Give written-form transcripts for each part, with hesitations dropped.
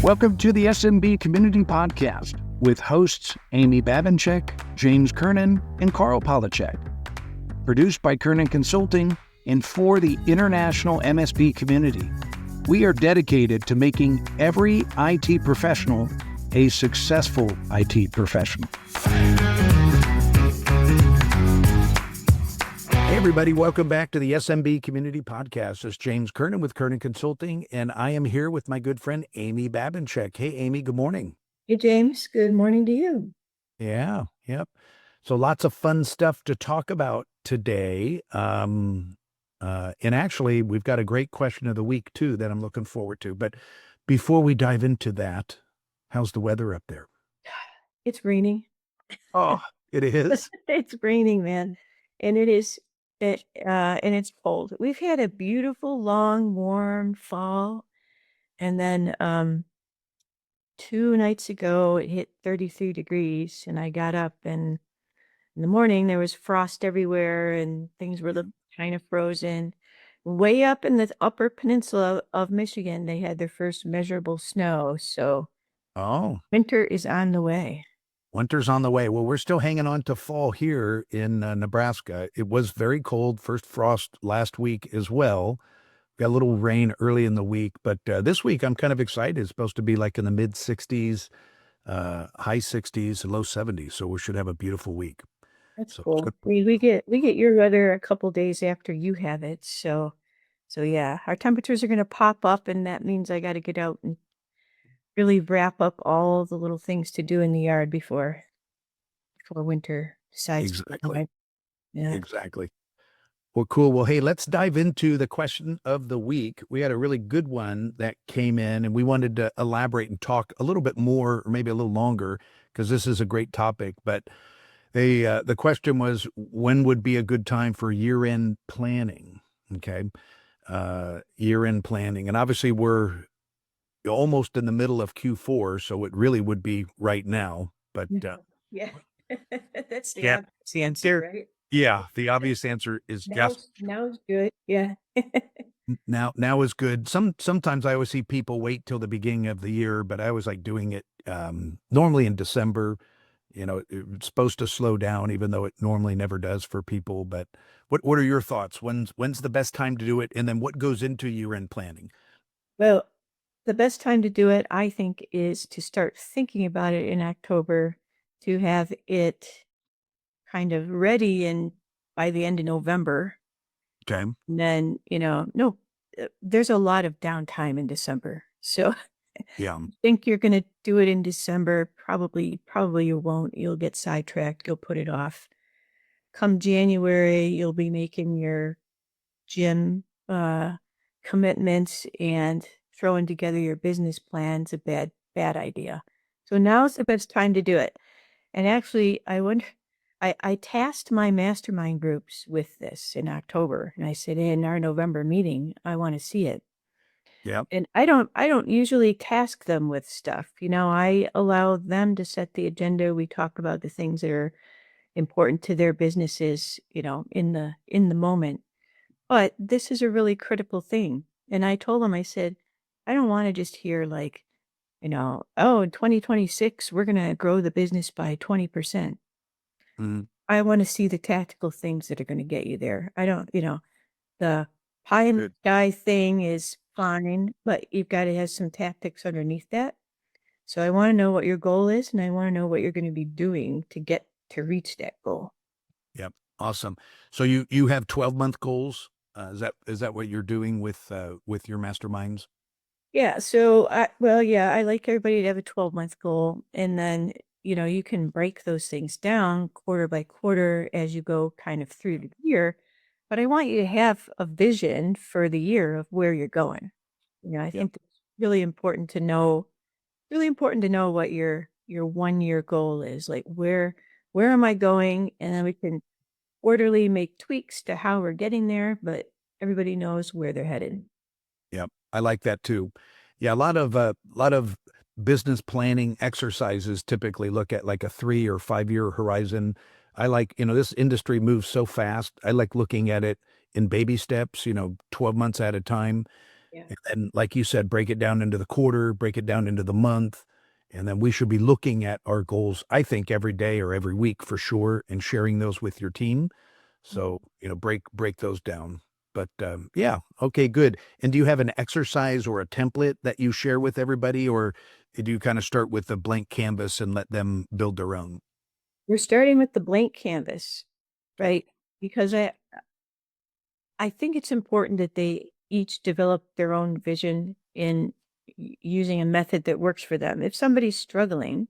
Welcome to the SMB Community Podcast with hosts Amy Babinchek, James Kernan, and Carl Polachek. Produced by Kernan Consulting and for the international MSP community. We are dedicated to making every IT professional a successful IT professional. Hey everybody, welcome back to the SMB Community Podcast. It's James Kernan with Kernan Consulting, and I am here with my good friend Amy Babinchek. Hey Amy, good morning. Hey James, good morning to you. Yep. So lots of fun stuff to talk about today. And actually, we've got a great question of the week too that I'm looking forward to. But before we dive into that, how's the weather up there? It's raining. Oh, it is? It's raining, man. And and it's cold. We've had a beautiful, long, warm fall. And then 2 nights ago, it hit 33 degrees. And I got up, and in the morning, there was frost everywhere and things were kind of frozen. Way up in the upper peninsula of Michigan, they had their first measurable snow. So winter is on the way. Winter's on the way. Well, we're still hanging on to fall here in Nebraska. It was very cold, first frost last week as well. Got a little rain early in the week, but this week I'm kind of excited. It's supposed to be like in the mid 60s, high 60s, low 70s. So we should have a beautiful week. That's cool. We get your weather a couple days after you have it. So yeah, our temperatures are going to pop up, and that means I got to get out and really wrap up all the little things to do in the yard before winter decides. Exactly. Yeah. Exactly. Well, cool. Well, hey, let's dive into the question of the week. We had a really good one that came in, and we wanted to elaborate and talk a little bit more, or maybe a little longer, because this is a great topic. But the question was, when would be a good time for year-end planning? Okay. Year-end planning. And obviously we're almost in the middle of Q4, so it really would be right now. But yeah, that's the obvious answer, right? Yeah, the obvious answer is yes. Now's good. Yeah. Now is good. Sometimes I always see people wait till the beginning of the year, but I always like doing it normally in December. You know, it's supposed to slow down, even though it normally never does for people. But what are your thoughts? When's the best time to do it? And then what goes into year-end planning? Well, the best time to do it, I think, is to start thinking about it in October, to have it kind of ready by the end of November. Okay. And then, there's a lot of downtime in December. So yeah, I think you're going to do it in December. Probably you won't. You'll get sidetracked. You'll put it off. Come January, you'll be making your gym commitments, and throwing together your business plan's a bad idea. So now's the best time to do it. And actually, I tasked my mastermind groups with this in October, and I said, in our November meeting, I want to see it. Yeah. And I don't usually task them with stuff. I allow them to set the agenda. We talk about the things that are important to their businesses, in the moment. But this is a really critical thing. And I told them, I said, I don't want to just hear like, in 2026, we're going to grow the business by 20%. Mm-hmm. I want to see the tactical things that are going to get you there. I don't, the pie in the sky thing is fine, but you've got to have some tactics underneath that. So I want to know what your goal is, and I want to know what you're going to be doing to reach that goal. Yep. Awesome. So you have 12-month goals. Is that what you're doing with your masterminds? Yeah. So I like everybody to have a 12-month goal, and then you can break those things down quarter by quarter as you go kind of through the year. But I want you to have a vision for the year of where you're going. I think it's really important to know what your 1-year goal is. Like where am I going? And then we can quarterly make tweaks to how we're getting there, but everybody knows where they're headed. Yep. I like that too. Yeah. A lot of business planning exercises typically look at like a 3 or 5 year horizon. I like, this industry moves so fast. I like looking at it in baby steps, 12 months at a time. Yeah. And like you said, break it down into the quarter, break it down into the month. And then we should be looking at our goals, I think, every day or every week for sure, and sharing those with your team. So, break those down. But yeah, okay, good. And do you have an exercise or a template that you share with everybody, or do you kind of start with a blank canvas and let them build their own? We're starting with the blank canvas, right? Because I think it's important that they each develop their own vision in using a method that works for them. If somebody's struggling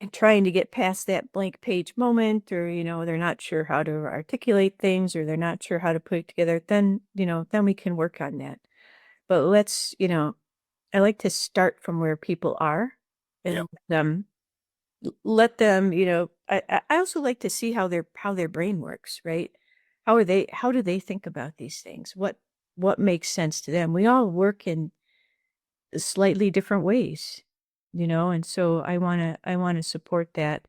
and trying to get past that blank page moment, or, they're not sure how to articulate things, or they're not sure how to put it together, then we can work on that. But I like to start from where people are Yep. and let them, I also like to see how their brain works, right? How do they think about these things? What makes sense to them? We all work in slightly different ways, and so I want to support that.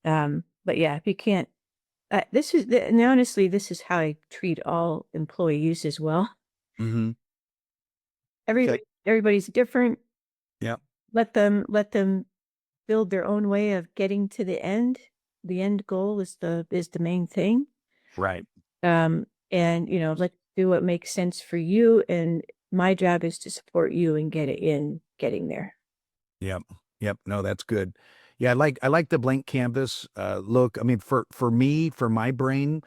But yeah, if you can't, and honestly, this is how I treat all employees as well. Mm-hmm. Okay. Everybody's different. Yep. Let them build their own way of getting to the end. The end goal is the main thing. Right. And let's do what makes sense for you. And my job is to support you and get it in getting there. Yep. Yep. No, that's good. Yeah, I like the blank canvas look. I mean, for me, for my brain,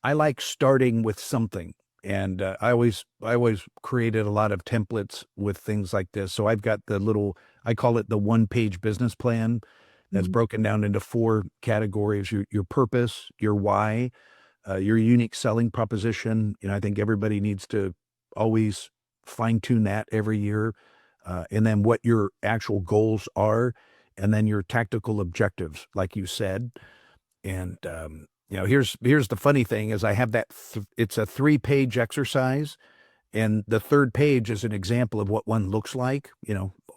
I like starting with something. And I always created a lot of templates with things like this. So I've got I call it the one-page business plan that's Mhm. broken down into four categories: your purpose, your why, your unique selling proposition. I think everybody needs to always fine tune that every year, and then what your actual goals are, and then your tactical objectives, like you said. And here's the funny thing is I have it's a 3-page exercise, and the third page is an example of what one looks like.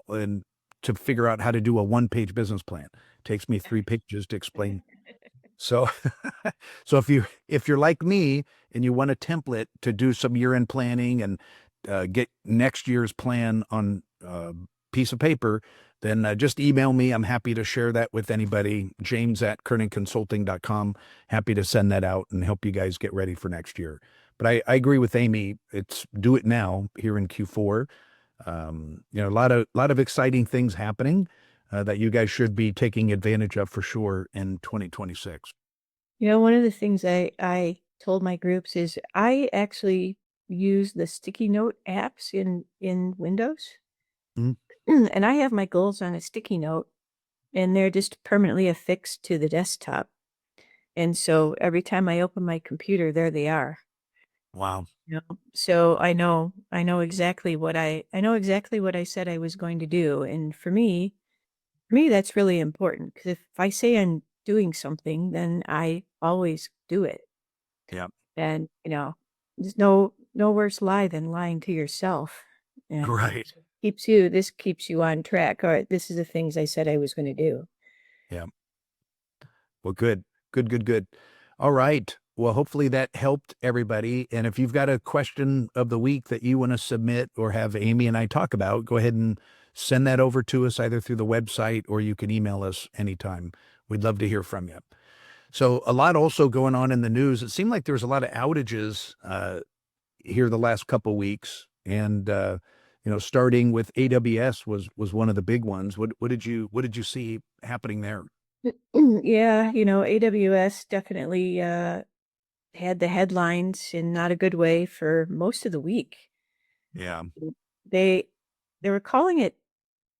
And to figure out how to do a one-page business plan takes me 3 pages to explain. So, so if you're like me and you want a template to do some year-end planning and get next year's plan on a piece of paper, then just email me. I'm happy to share that with anybody. James@kernigconsulting.com. Happy to send that out and help you guys get ready for next year. But I agree with Amy. It's do it now here in Q4. A lot of exciting things happening that you guys should be taking advantage of for sure in 2026. One of the things I told my groups is I actually use the sticky note apps in Windows. Mhm. And I have my goals on a sticky note, and they're just permanently affixed to the desktop. And so every time I open my computer, there they are. Wow. So I know exactly what I said I was going to do. And for me, that's really important, because if I say I'm doing something, then I always do it. Yeah. And, there's no worse lie than lying to yourself. And Right. this keeps you on track. All right, this is the things I said I was going to do. Yeah. Well, good. Good, good, good. All right. Well, hopefully that helped everybody. And if you've got a question of the week that you want to submit or have Amy and I talk about, go ahead and send that over to us either through the website or you can email us anytime. We'd love to hear from you. So, a lot also going on in the news. It seemed like there was a lot of outages here the last couple weeks, and starting with AWS was one of the big ones. What did you see happening there? Yeah, AWS definitely had the headlines in not a good way for most of the week. Yeah. They they were calling it,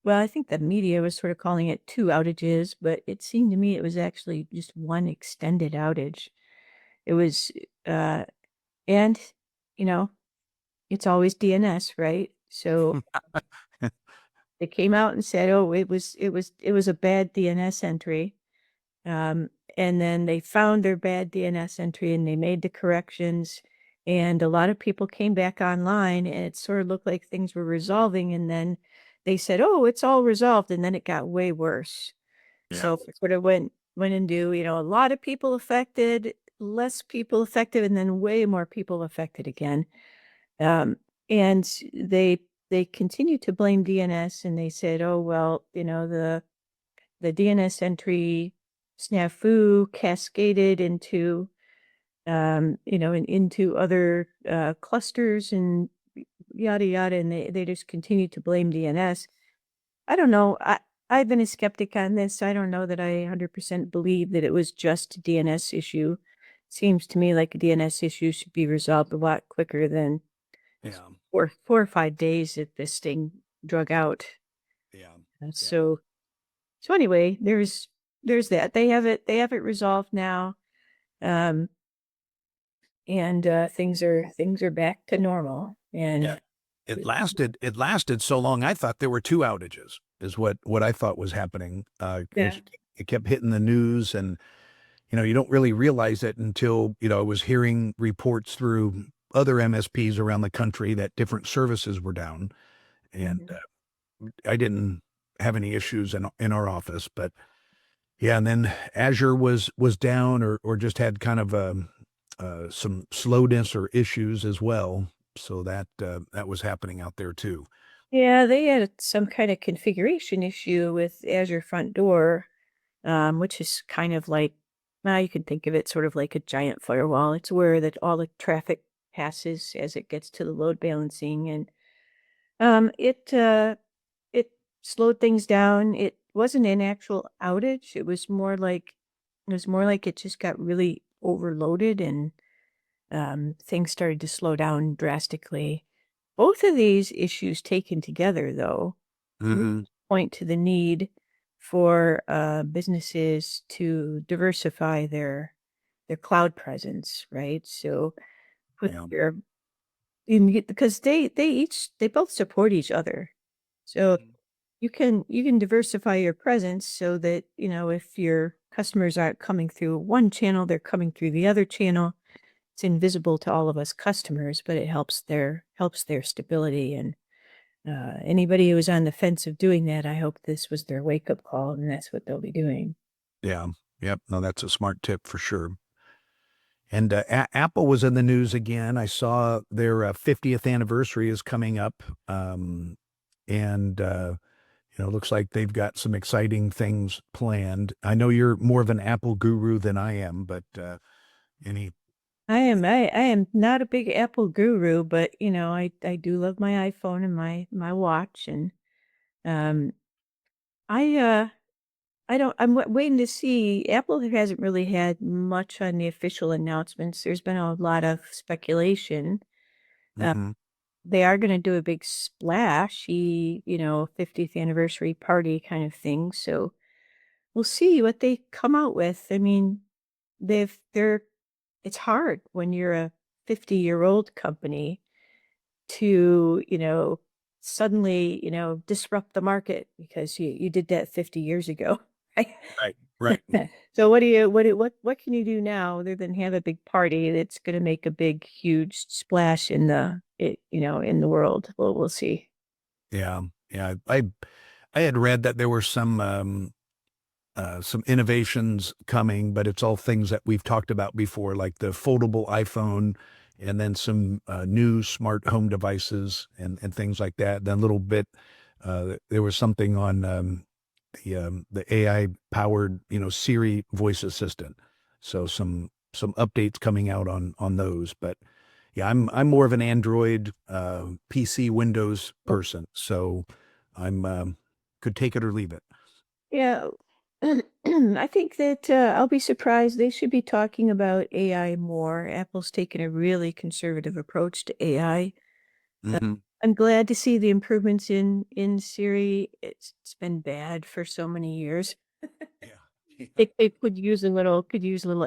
well, I think the media was sort of calling it two outages, but it seemed to me it was actually just one extended outage. It was uh and you know, it's always DNS, right? So they came out and said, "Oh, it was a bad DNS entry." Um, and then they found their bad DNS entry and they made the corrections. And a lot of people came back online, and it sort of looked like things were resolving. And then they said, "Oh, it's all resolved." And then it got way worse. Yeah. So it sort of went into, a lot of people affected, less people affected, and then way more people affected again. Um, and they continue to blame DNS, and they said, oh, well, the DNS entry snafu cascaded into, and into other clusters and yada yada, and they just continue to blame DNS. I don't know. I've been a skeptic on this. I don't know that I 100% believe that it was just a DNS issue. Seems to me like a DNS issue should be resolved a lot quicker than Yeah. 4 or 5 days that this thing drug out. Yeah. Yeah. So anyway, there's that. They have it resolved now. Um, and things are back to normal. Yeah. And It lasted so long. I thought there were two outages is what I thought was happening. yeah. It kept hitting the news, and you don't really realize it until, I was hearing reports through other MSPs around the country that different services were down. And Mhm. I didn't have any issues in our office, but yeah. And then Azure was down, or just had kind of some slowness or issues as well. So that was happening out there too. Yeah, they had some kind of configuration issue with Azure Front Door, which is kind of like, well, you can think of it sort of like a giant firewall. It's where that all the traffic passes as it gets to the load balancing, and it slowed things down. It wasn't an actual outage. It was more like it just got really overloaded, and things started to slow down drastically. Both of these issues taken together, though, really Hmm. point to the need for businesses to diversify their cloud presence, right? So put Yeah. your because they both support each other. So Mhm. you can diversify your presence so that, if your customers aren't coming through one channel, they're coming through the other channel. It's invisible to all of us customers, but it helps their stability. And anybody who was on the fence of doing that, I hope this was their wake up call, and that's what they'll be doing. Yeah. Yep. No, that's a smart tip for sure. And Apple was in the news again. I saw their 50th anniversary is coming up. And looks like they've got some exciting things planned. I know you're more of an Apple guru than I am, but any, I am not a big Apple guru, but I do love my iPhone and my watch, and um I I don't I'm waiting to see. Apple hasn't really had much on the official announcements. There's been a lot of speculation. Uh, Mhm. they are going to do a big splashy, 50th anniversary party kind of thing. So we'll see what they come out with. I mean, they're it's hard when you're a 50-year-old company to, suddenly, disrupt the market because you did that 50 years ago. Right? Right, right. So what can you do now other than have a big party that's going to make a big huge splash in the world? Well, we'll see. Yeah, yeah. I had read that there were some innovations coming, but it's all things that we've talked about before, like the foldable iPhone, and then some new smart home devices and things like that. Then a little bit, there was something on the AI powered, Siri voice assistant. So some updates coming out on those. But yeah, I'm more of an Android, PC, Windows person. So I'm could take it or leave it. Yeah. I think that I'll be surprised. They should be talking about AI more. Apple's taken a really conservative approach to AI. Uh, Hmm. I'm glad to see the improvements in Siri. It's been bad for so many years. Yeah. Yeah. It could use a little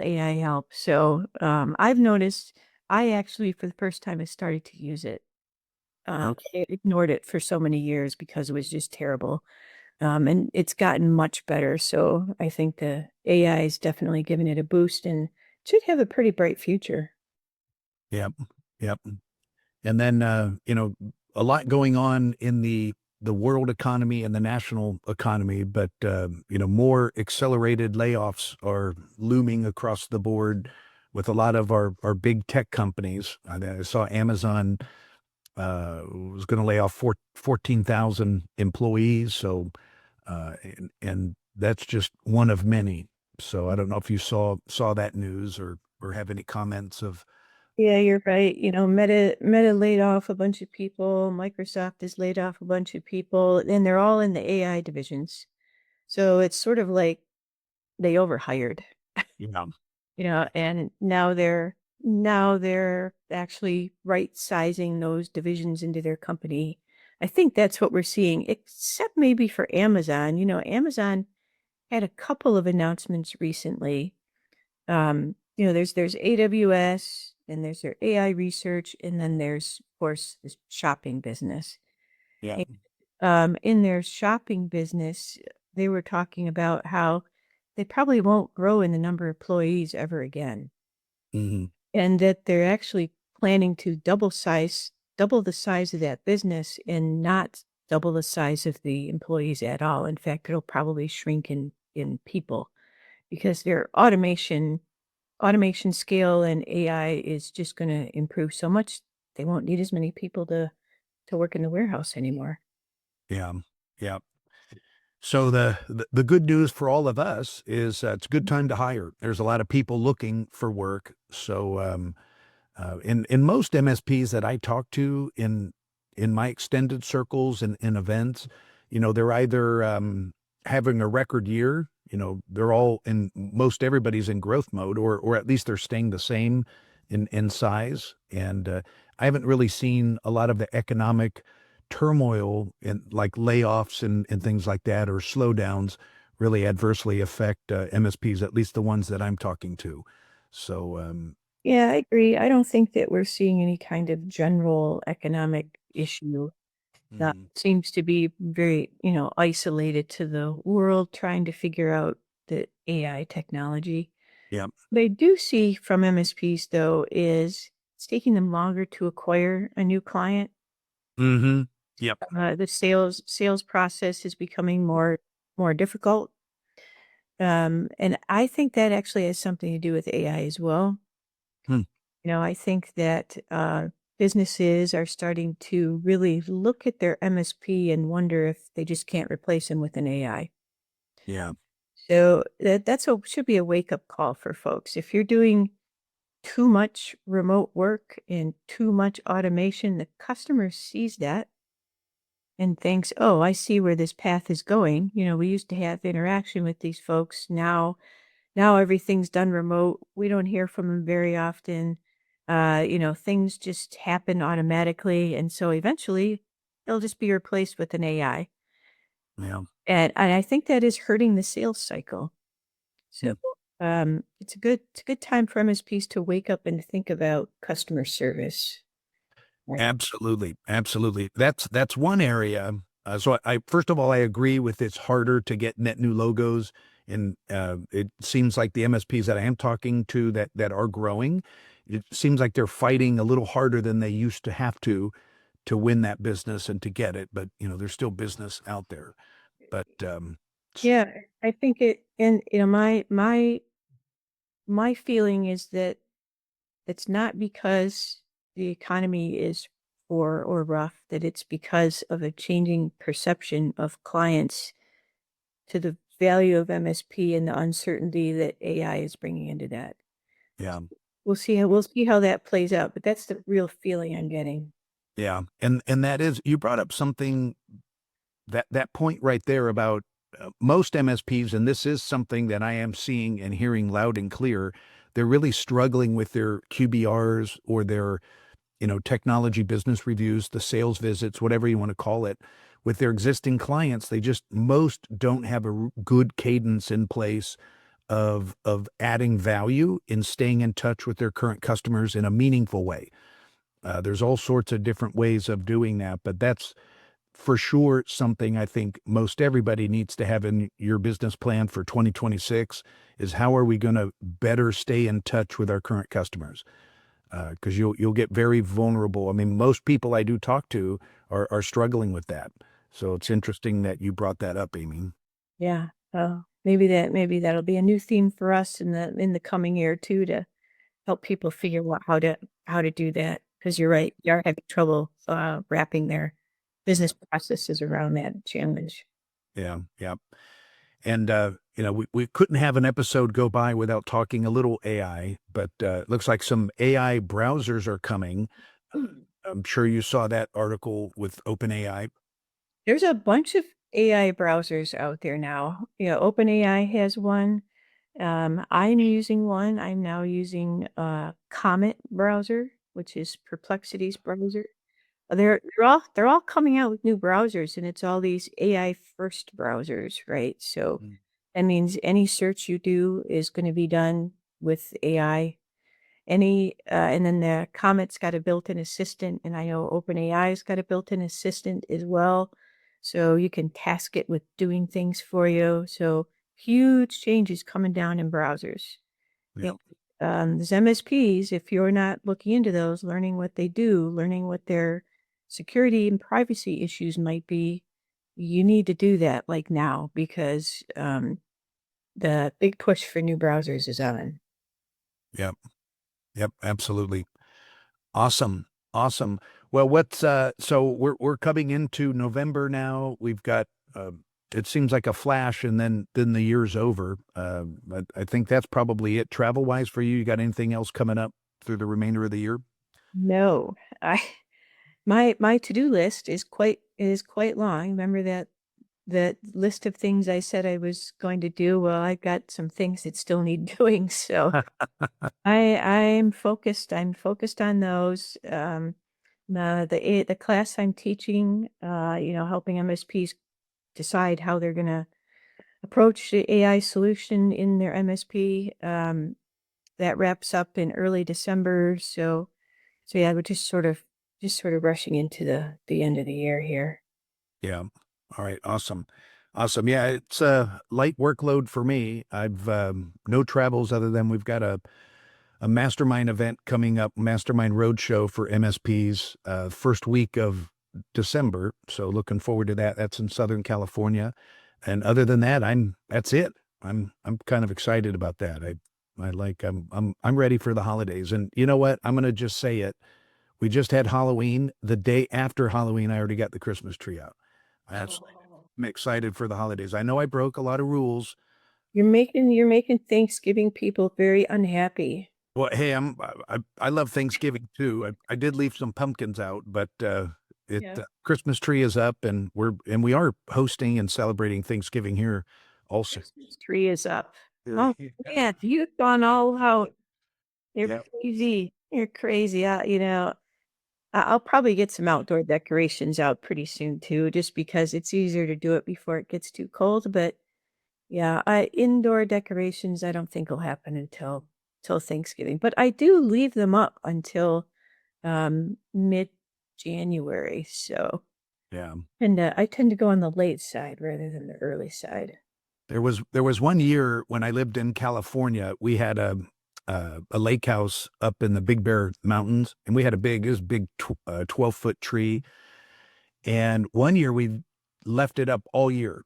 AI help. So I've noticed. I actually, for the first time, I started to use it. Okay. I ignored it for so many years because it was just terrible. And it's gotten much better. So I think the AI is definitely giving it a boost and should have a pretty bright future. Yep. Yep. And then a lot going on in the world economy and the national economy, but more accelerated layoffs are looming across the board with a lot of our big tech companies. I saw Amazon was going to lay off 14,000 employees. So, and that's just one of many. So I don't know if you saw that news or have any comments of. Yeah, you're right. Meta laid off a bunch of people. Microsoft has laid off a bunch of people, and they're all in the AI divisions. So it's sort of like they overhired, Yeah. and now they're actually right sizing those divisions into their company. I think that's what we're seeing, except maybe for Amazon. Amazon had a couple of announcements recently. There's AWS and there's their AI research, and then there's, of course, this shopping business. Yeah. And, in their shopping business, they were talking about how they probably won't grow in the number of employees ever again, Hmm. and that they're actually planning to double the size of that business and not double the size of the employees at all. In fact, it'll probably shrink in people because their automation scale and AI is just going to improve so much. They won't need as many people to work in the warehouse anymore. Yeah. Yeah. So the good news for all of us is it's a good time to hire. There's a lot of people looking for work. So in most MSPs that I talk to in my extended circles and in events, they're either having a record year. They're all in most everybody's in growth mode, or at least they're staying the same in size. And I haven't really seen a lot of the economic turmoil and like layoffs and things like that or slowdowns really adversely affect MSPs, at least the ones that I'm talking to. So Yeah, I agree. I don't think that we're seeing any kind of general economic issue that mhm. seems to be very, isolated to the world trying to figure out the AI technology. Yeah. What I do see from MSPs though is it's taking them longer to acquire a new client. Mhm. Yep. The sales process is becoming more difficult. And I think that actually has something to do with AI as well. Hmm. I think that businesses are starting to really look at their MSP and wonder if they just can't replace them with an AI. Yeah. So that's should be a wake up call for folks. If you're doing too much remote work and too much automation, the customer sees that and thinks, "Oh, I see where this path is going." We used to have interaction with these folks. Now everything's done remote. We don't hear from them very often. Things just happen automatically, and so eventually they'll just be replaced with an AI. Yeah. And I think that is hurting the sales cycle. So Hmm. it's a good time for MSPs to wake up and think about customer service. Right. Absolutely. Absolutely. That's one area. So I first of all, I agree with it's harder to get net new logos. And it seems like the MSPs that I am talking to that are growing, it seems like they're fighting a little harder than they used to have to win that business and to get it. But there's still business out there. But Yeah, I think it, and my feeling is that it's not because the economy is poor or rough, that it's because of a changing perception of clients to the value of MSP and the uncertainty that AI is bringing into that. yeah. We'll see how that plays out, but that's the real feeling I'm getting. Yeah. And that is, you brought up something, that point right there about most MSPs, and this is something that I am seeing and hearing loud and clear. They're really struggling with their QBRs or their, technology business reviews, the sales visits, whatever you want to call it, with their existing clients. They just most don't have a good cadence in place of adding value in staying in touch with their current customers in a meaningful way. There's all sorts of different ways of doing that, but that's for sure something I think most everybody needs to have in your business plan for 2026 is how are we going to better stay in touch with our current customers? Because you'll get very vulnerable. I mean, most people I do talk to are struggling with that. So it's interesting that you brought that up, Amy. Yeah. Maybe that'll be a new theme for us in the coming year too, to help people figure out how to do that. because you're right, they are having trouble wrapping their business processes around that challenge. Yeah. Yeah. And, we couldn't have an episode go by without talking a little AI, but it looks like some AI browsers are coming. I'm sure you saw that article with OpenAI. There's a bunch of AI browsers out there now. OpenAI has one. I'm using one. I'm now using Comet browser, which is Perplexity's browser. They're all coming out with new browsers, and it's all these AI first browsers, right? So Mm. that means any search you do is going to be done with AI. And then the Comet's got a built-in assistant, and I know OpenAI's got a built-in assistant as well. So you can task it with doing things for you. So huge changes coming down in browsers. Yeah. And these MSPs, if you're not looking into those, learning what they do, learning what their security and privacy issues might be, you need to do that like now because the big push for new browsers is on. Yep. Yep. Absolutely. Awesome. Awesome. Well, so we're coming into November now. We've got, it seems like a flash and then the year's over. But I think that's probably it travel wise for you. You got anything else coming up through the remainder of the year? No, I my to-do list is quite long. Remember that list of things I said I was going to do? Well, I've got some things that still need doing, so I'm focused. I'm focused on those. The class I'm teaching, helping MSPs decide how they're gonna approach the AI solution in their MSP. That wraps up in early December, so yeah, we're just sort of rushing into the end of the year here. Yeah. All right. Awesome. Awesome. Yeah, it's a light workload for me. I've no travels other than we've got a mastermind event coming up, mastermind roadshow for MSPs, first week of December. So looking forward to that. That's in Southern California. And other than that, that's it. I'm kind of excited about that. I'm ready for the holidays. And you know what? I'm going to just say it. We just had Halloween. The day after Halloween, I already got the Christmas tree out. That's I'm excited for the holidays. I know I broke a lot of rules. You're making Thanksgiving people very unhappy. Well, hey, I love Thanksgiving too. I did leave some pumpkins out, but Yeah. Christmas tree is up, and we are hosting and celebrating Thanksgiving here also. Christmas tree is up. Yeah. Oh man, you've gone all out. You're Yeah. crazy. You're crazy. I'll probably get some outdoor decorations out pretty soon too, just because it's easier to do it before it gets too cold. But yeah, indoor decorations I don't think will happen until till Thanksgiving. But I do leave them up until mid-January. So Yeah. and I tend to go on the late side rather than the early side. There was one year when I lived in California, we had a lake house up in the Big Bear Mountains, and we had it was a big 12-foot tree. And one year we left it up all year.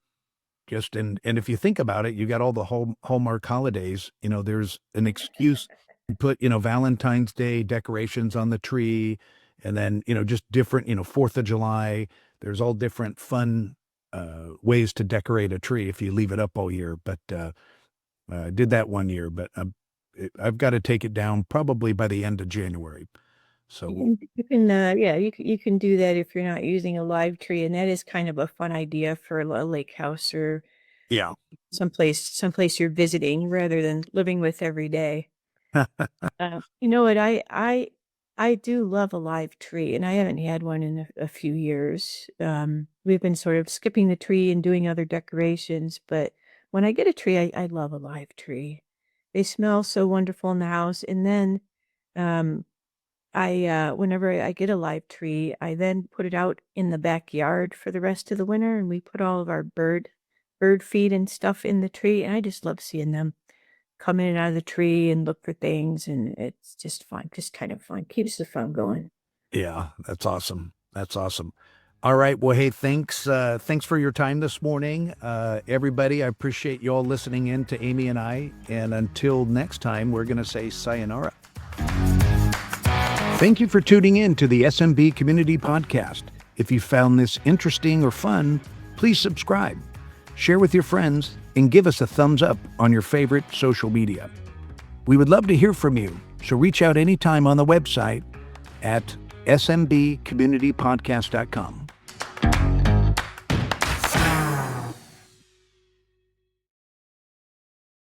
And if you think about it, you got all the Hallmark holidays. There's an excuse to put Valentine's Day decorations on the tree, and then just different 4th of July. There's all different fun ways to decorate a tree if you leave it up all year. But I did that one year, but I've got to take it down probably by the end of January. So You can do that if you're not using a live tree, and that is kind of a fun idea for a lake house or yeah. someplace you're visiting rather than living with every day. You know what? I do love a live tree, and I haven't had one in a few years. We've been sort of skipping the tree and doing other decorations, but when I get a tree, I love a live tree. They smell so wonderful in the house, and then um, whenever I get a live tree, I then put it out in the backyard for the rest of the winter, and we put all of our bird feed and stuff in the tree, and I just love seeing them come in and out of the tree and look for things, and it's just fun, just kind of fun. Keeps the fun going. Yeah, that's awesome. That's awesome. All right. Well, hey, thanks for your time this morning. Everybody, I appreciate you all listening in to Amy and I. And until next time, we're going to say sayonara. Thank you for tuning in to the SMB Community Podcast. If you found this interesting or fun, please subscribe, share with your friends, and give us a thumbs up on your favorite social media. We would love to hear from you, so reach out anytime on the website at smbcommunitypodcast.com.